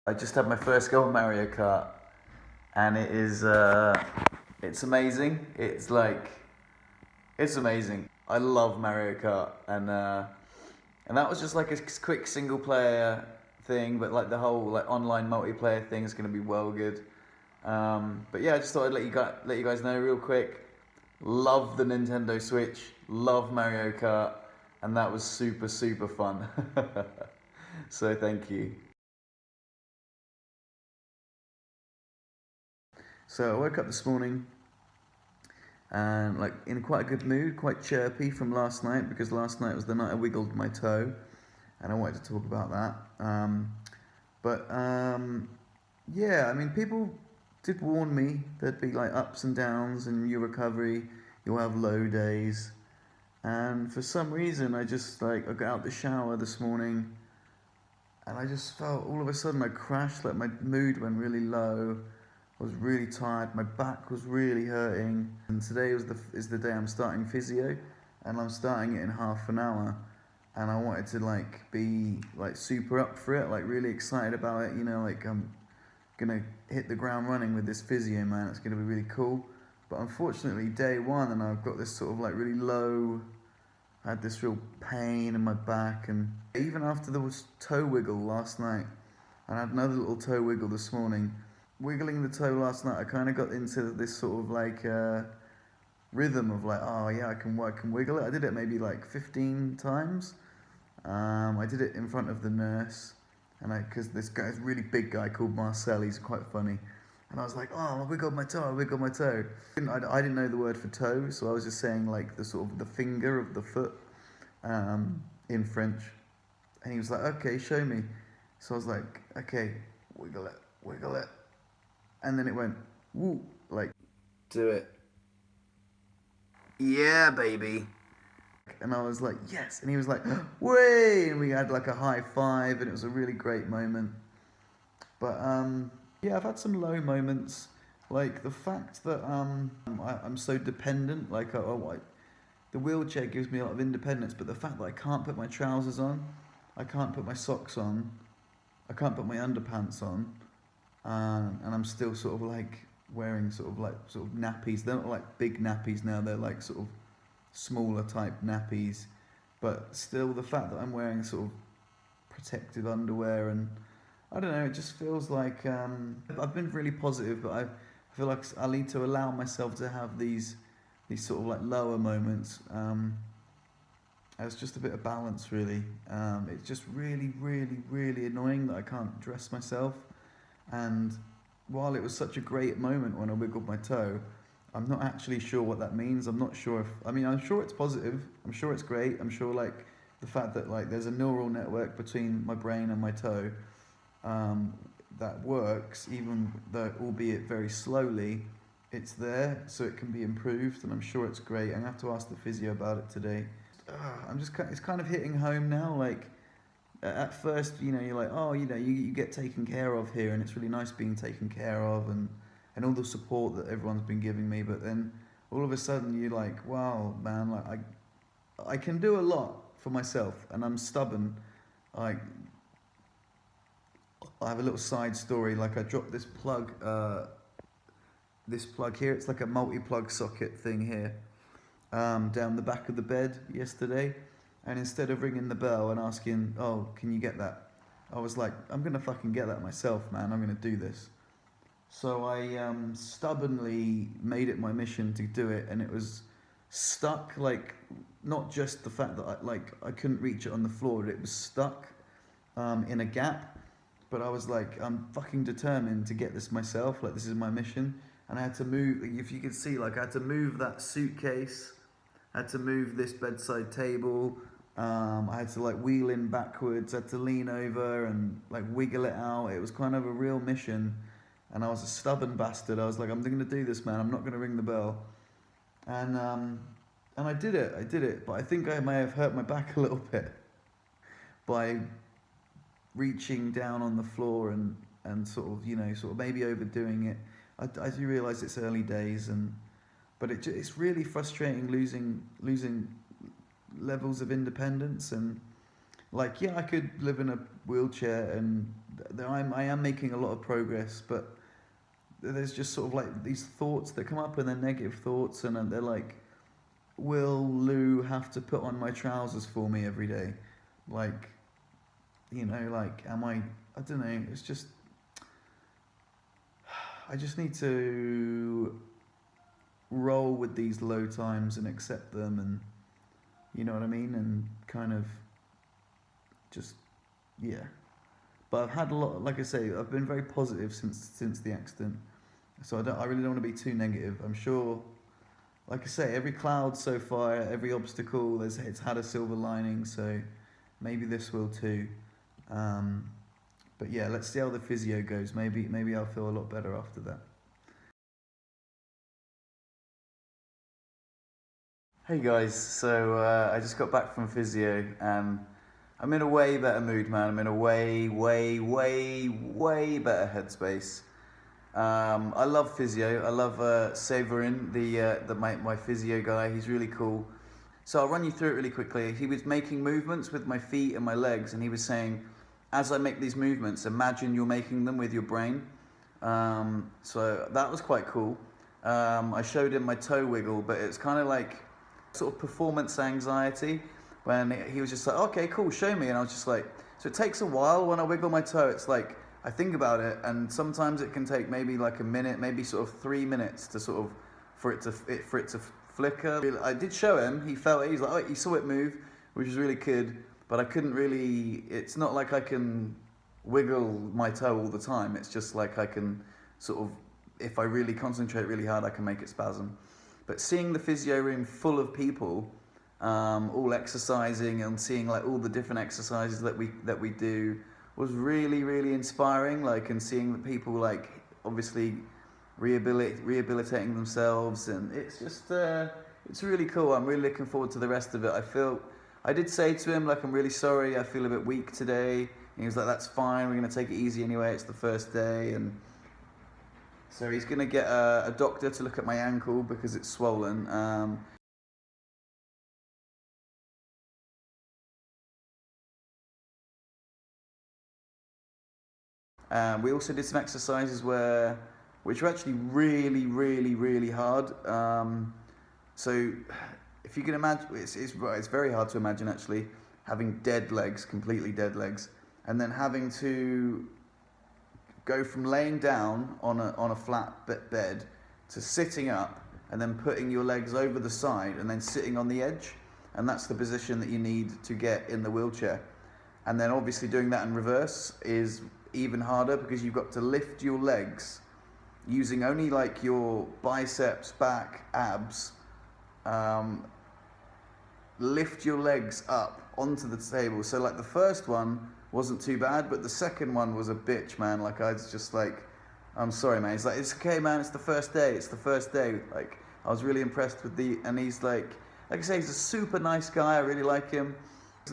I just had my first go of Mario Kart, and it's amazing. It's amazing. I love Mario Kart, and that was just like a quick single player thing, but like the whole like online multiplayer thing is going to be well good. But yeah, I just thought I'd let you guys know real quick. Love the Nintendo Switch, love Mario Kart, and that was super fun. So thank you. So I woke up this morning and like in quite a good mood, quite chirpy from last night because last night was the night I wiggled my toe, and I wanted to talk about that. But yeah, I mean, people did warn me there'd be like ups and downs in your recovery. You'll have low days, and for some reason, I got out the shower this morning, and I just felt all of a sudden I crashed. Like my mood went really low. I was really tired. My back was really hurting, and today is the day I'm starting physio, and I'm starting it in half an hour. And I wanted to like be like super up for it, like really excited about it. You know, like I'm gonna hit the ground running with this physio, man. It's gonna be really cool. But unfortunately, day one, and I've got this sort of like really low. I had this real pain in my back, and even after there was toe wiggle last night, and I had another little toe wiggle this morning. Wiggling the toe last night, I kind of got into this sort of like rhythm of like, oh yeah, I can wiggle it. I did it maybe like 15 times. I did it in front of the nurse, and because this guy's a really big guy called Marcel, he's quite funny. And I was like, oh, I wiggled my toe, I wiggled my toe. I didn't know the word for toe, so I was just saying like the sort of the finger of the foot in French. And he was like, okay, show me. So I was like, okay, wiggle it, wiggle it. And then it went, woo, like, do it. Yeah, baby. And I was like, yes. And he was like, way. And we had like a high five, and it was a really great moment. But yeah, I've had some low moments. Like the fact that I'm so dependent. The wheelchair gives me a lot of independence, but the fact that I can't put my trousers on, I can't put my socks on, I can't put my underpants on, and I'm still sort of like wearing sort of nappies. They're not like big nappies now. They're like sort of smaller type nappies, but still the fact that I'm wearing sort of protective underwear, and I don't know, it just feels like I've been really positive, but I feel like I need to allow myself to have these sort of like lower moments. It's just a bit of balance, really. It's just really annoying that I can't dress myself. And while it was such a great moment when I wiggled my toe, I'm not actually sure what that means. I'm not sure if, I mean, I'm sure it's positive. I'm sure it's great. I'm sure like the fact that like there's a neural network between my brain and my toe that works, even though albeit very slowly, it's there, so it can be improved, and I'm sure it's great. I'm gonna have to ask the physio about it today. It's kind of hitting home now. Like at first, you know, you're like, oh, you know, you get taken care of here, and it's really nice being taken care of, and all the support that everyone's been giving me. But then all of a sudden, you're like, wow, man, like I can do a lot for myself, and I'm stubborn. Like I have a little side story. Like I dropped this plug here. It's like a multi-plug socket thing here, down the back of the bed yesterday, and instead of ringing the bell and asking, oh, can you get that? I was like, I'm gonna fucking get that myself, man. I'm gonna do this. So I stubbornly made it my mission to do it, and it was stuck. Like not just the fact that I couldn't reach it on the floor, it was stuck in a gap. But I was like, I'm fucking determined to get this myself. Like this is my mission, and I had to move. If you could see, like I had to move that suitcase. I had to move this bedside table. I had to like wheel in backwards. I had to lean over and like wiggle it out. It was kind of a real mission, and I was a stubborn bastard. I was like, I'm going to do this, man. I'm not going to ring the bell, and I did it. I did it, but I think I may have hurt my back a little bit by reaching down on the floor and sort of, you know, sort of maybe overdoing it. I do realise it's early days, but it's really frustrating losing levels of independence. And like, yeah, I could live in a wheelchair and I am making a lot of progress, but there's just sort of like these thoughts that come up, and they're negative thoughts, and they're like, will Lou have to put on my trousers for me every day? Like, like, am I don't know, it's just, I just need to roll with these low times and accept them, and you know what I mean, and kind of just, yeah. But I've had a lot, like I say, I've been very positive since the accident, so I really don't want to be too negative. I'm sure, like I say, every cloud so far, every obstacle, it's had a silver lining, so maybe this will too. But yeah, let's see how the physio goes. Maybe I'll feel a lot better after that. Hey guys, so I just got back from physio, and I'm in a way better mood, man. I'm in a way better headspace. I love physio. I love Severin, my physio guy. He's really cool. So I'll run you through it really quickly. He was making movements with my feet and my legs, and he was saying, as I make these movements, imagine you're making them with your brain. So that was quite cool. I showed him my toe wiggle, but it's kind of like sort of performance anxiety, when he was just like, okay, cool, show me. And I was just like, so it takes a while when I wiggle my toe. It's like, I think about it, and sometimes it can take maybe like a minute, maybe sort of 3 minutes to sort of, for it to flicker. I did show him, he felt it, he's like, oh, he saw it move, which was really good, but I couldn't really, it's not like I can wiggle my toe all the time. It's just like I can sort of, if I really concentrate really hard, I can make it spasm. But seeing the physio room full of people, all exercising, and seeing like all the different exercises that we do was really inspiring. Like, and seeing the people like obviously rehabilitating themselves, and it's just it's really cool. I'm really looking forward to the rest of it. I did say to him, like, I'm really sorry, I feel a bit weak today. And he was like, that's fine, we're gonna take it easy anyway, it's the first day. And so he's gonna get a doctor to look at my ankle because it's swollen. We also did some exercises which were actually really hard. So if you can imagine, it's very hard to imagine actually having dead legs, completely dead legs, and then having to go from laying down on a flat bed to sitting up, and then putting your legs over the side, and then sitting on the edge, and that's the position that you need to get in the wheelchair. And then obviously doing that in reverse is even harder, because you've got to lift your legs using only like your biceps, back, abs. Lift your legs up onto the table. So like the first one wasn't too bad, but the second one was a bitch, man. Like, I was just like, I'm sorry, man. He's like, it's okay, man, it's the first day, Like, I was really impressed with and he's like I say, he's a super nice guy, I really like him.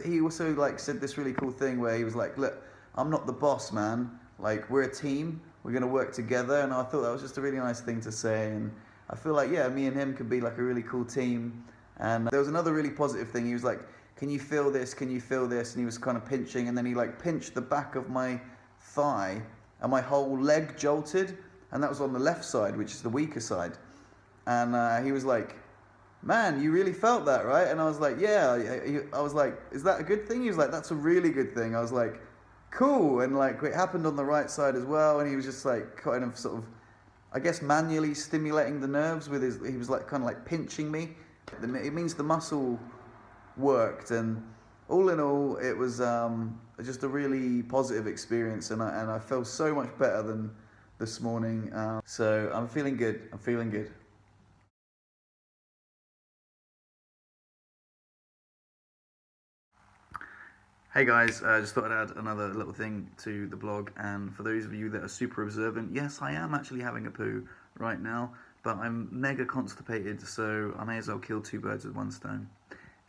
He also like said this really cool thing where he was like, look, I'm not the boss, man. Like, we're a team, we're gonna work together. And I thought that was just a really nice thing to say, and I feel like, yeah, me and him could be like a really cool team. And there was another really positive thing. He was like, can you feel this? Can you feel this? And he was kind of pinching, and then he like pinched the back of my thigh, and my whole leg jolted, and that was on the left side, which is the weaker side. And he was like, man, you really felt that, right? And I was like, yeah. I was like, is that a good thing? He was like, that's a really good thing. I was like, cool. And like, it happened on the right side as well. And he was just like kind of sort of, I guess, manually stimulating the nerves with he was like kind of like pinching me. It means the muscle worked, and all in all, it was just a really positive experience, and I felt so much better than this morning. So I'm feeling good. Hey guys, just thought I'd add another little thing to the blog, and for those of you that are super observant, yes, I am actually having a poo right now, but I'm mega constipated, so I may as well kill two birds with one stone.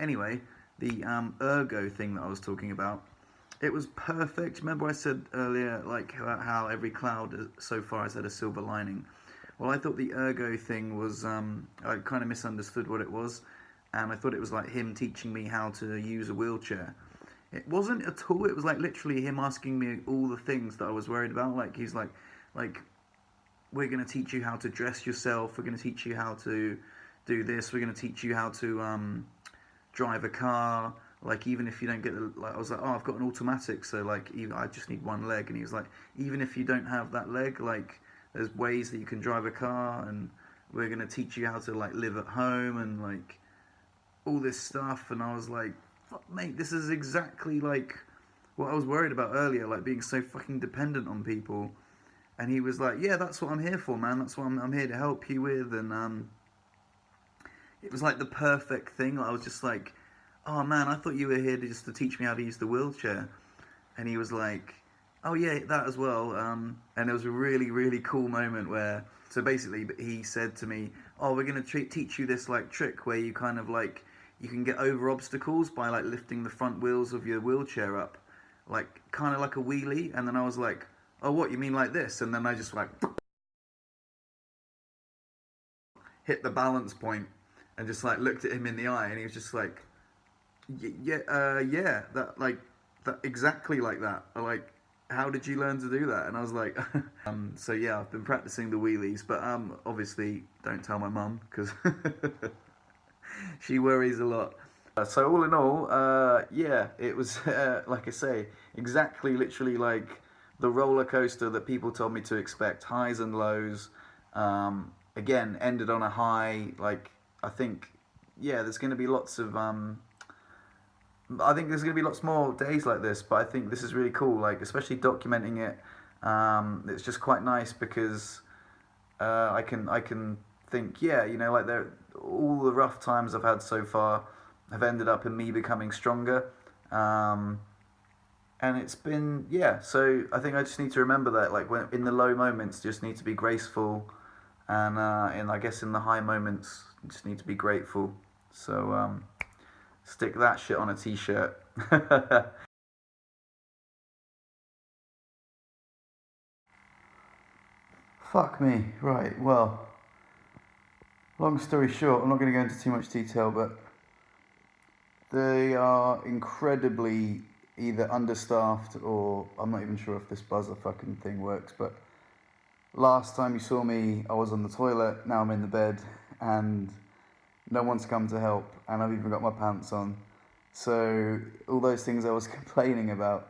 Anyway, the ergo thing that I was talking about, it was perfect. Remember I said earlier, like, how every cloud so far has had a silver lining? Well, I thought the ergo thing was, I kind of misunderstood what it was, and I thought it was like him teaching me how to use a wheelchair. It wasn't at all. It was like literally him asking me all the things that I was worried about. Like he's like we're gonna teach you how to dress yourself. We're gonna teach you how to do this. We're gonna teach you how to drive a car. Like even if you don't get the, like I was like, oh, I've got an automatic, so like even I just need one leg. And he was like, even if you don't have that leg, like there's ways that you can drive a car, and we're gonna teach you how to like live at home and like all this stuff. And I was like, fuck, mate, this is exactly like what I was worried about earlier, like being so fucking dependent on people. And he was like, yeah, that's what I'm here for, man. That's what I'm here to help you with. And it was like the perfect thing. I was just like, oh man, I thought you were here to just to teach me how to use the wheelchair. And he was like, oh yeah, that as well. And it was a really, really cool moment where, so basically he said to me, oh, we're going to teach you this like trick where you kind of like, you can get over obstacles by like lifting the front wheels of your wheelchair up, like kind of like a wheelie. And then I was like, oh, what, you mean like this? And then I just like hit the balance point and just like looked at him in the eye, and he was just like, yeah, that like that exactly like that. Like, how did you learn to do that? And I was like, so yeah, I've been practicing the wheelies, but obviously don't tell my mum because she worries a lot. So all in all, yeah, it was like I say, exactly, literally like the roller coaster that people told me to expect, highs and lows. Again, ended on a high. Like I think, yeah, there's going to be lots of. I think there's going to be lots more days like this, but I think this is really cool. Like especially documenting it. It's just quite nice because I can think, yeah, you know, like all the rough times I've had so far have ended up in me becoming stronger. And it's been, yeah, so I think I just need to remember that, like when in the low moments just need to be graceful, and I guess in the high moments just need to be grateful. So stick that shit on a t-shirt. Fuck me. Right, well, long story short, I'm not going to go into too much detail, but they are incredibly either understaffed or I'm not even sure if this buzzer fucking thing works, but last time you saw me, I was on the toilet, now I'm in the bed, and no one's come to help, and I've even got my pants on. So, all those things I was complaining about,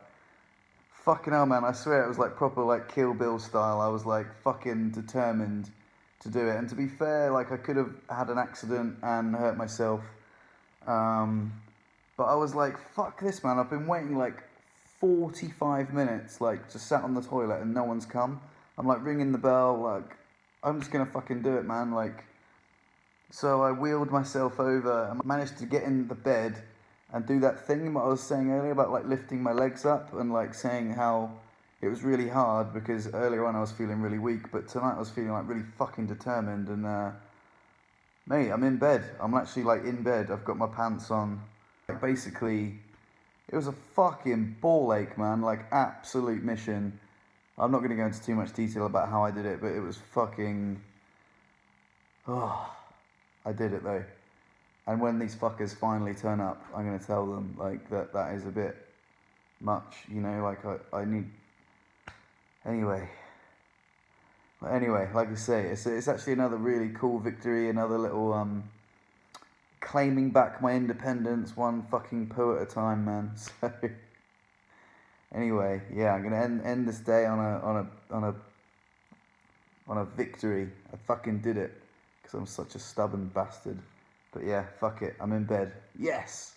fucking hell, man, I swear it was like proper, like, Kill Bill style. I was, like, fucking determined to do it. And to be fair, like, I could have had an accident and hurt myself. Um, but I was like, fuck this, man. I've been waiting, like, 45 minutes, like, just sat on the toilet and no one's come. I'm, like, ringing the bell, like, I'm just gonna fucking do it, man. Like, so I wheeled myself over and managed to get in the bed and do that thing what I was saying earlier about like lifting my legs up and like saying how it was really hard because earlier on I was feeling really weak, but tonight I was feeling like really fucking determined. And mate, I'm in bed. I'm actually like in bed. I've got my pants on. Like basically, it was a fucking ball ache, man. Like absolute mission. I'm not going to go into too much detail about how I did it, but it was fucking. Oh, I did it though. And when these fuckers finally turn up, I'm gonna tell them like that is a bit much, you know. Like I need. Anyway, like I say, it's actually another really cool victory, another little claiming back my independence, one fucking poo at a time, man. So anyway, yeah, I'm gonna end this day on a victory. I fucking did it because I'm such a stubborn bastard. But yeah, fuck it. I'm in bed. Yes!